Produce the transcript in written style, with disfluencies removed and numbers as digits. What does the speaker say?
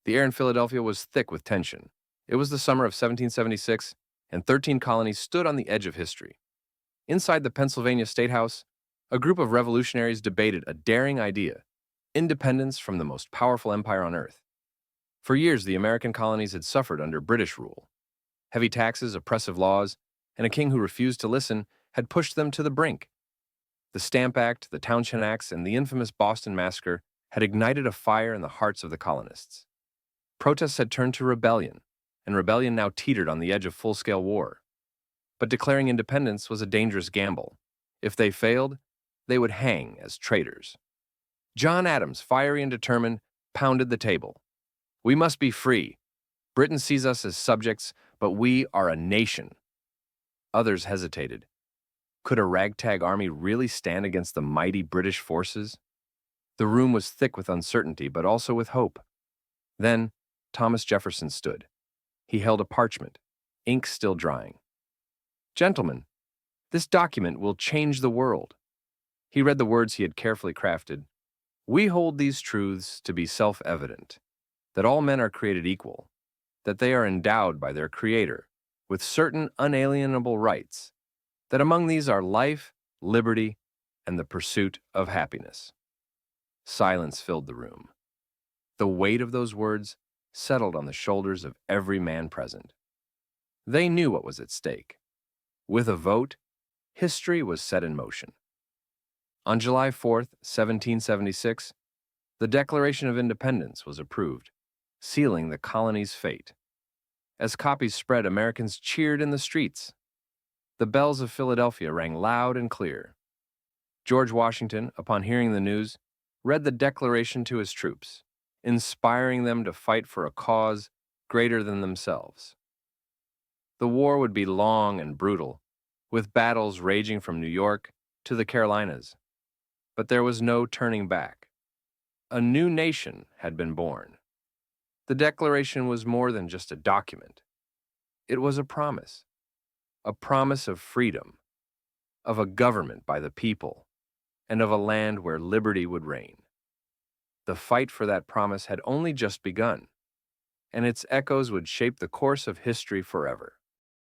The air in Philadelphia was thick with tension. It was the summer of 1776, and 13 colonies stood on the edge of history. Inside the Pennsylvania State House, a group of revolutionaries debated a daring idea: independence from the most powerful empire on earth. For years, the American colonies had suffered under British rule. Heavy taxes, oppressive laws, and a king who refused to listen had pushed them to the brink. The Stamp Act, the Townshend Acts, and the infamous Boston Massacre had ignited a fire in the hearts of the colonists. Protests had turned to rebellion, and rebellion now teetered on the edge of full-scale war. But declaring independence was a dangerous gamble. If they failed, they would hang as traitors. John Adams, fiery and determined, pounded the table. "We must be free. Britain sees us as subjects, but we are a nation." Others hesitated. Could a ragtag army really stand against the mighty British forces? The room was thick with uncertainty, but also with hope. Then, Thomas Jefferson stood. He held a parchment, ink still drying. "Gentlemen, this document will change the world." He read the words he had carefully crafted. "We hold these truths to be self-evident, that all men are created equal, that they are endowed by their Creator with certain unalienable rights, that among these are life, liberty, and the pursuit of happiness." Silence filled the room. The weight of those words settled on the shoulders of every man present. They knew what was at stake. With a vote, history was set in motion. On July 4th, 1776, the Declaration of Independence was approved, sealing the colony's fate. As copies spread, Americans cheered in the streets. The bells of Philadelphia rang loud and clear. George Washington, upon hearing the news, read the Declaration to his troops, inspiring them to fight for a cause greater than themselves. The war would be long and brutal, with battles raging from New York to the Carolinas. But there was no turning back. A new nation had been born. The Declaration was more than just a document. It was a promise of freedom, of a government by the people, and of a land where liberty would reign. The fight for that promise had only just begun, and its echoes would shape the course of history forever.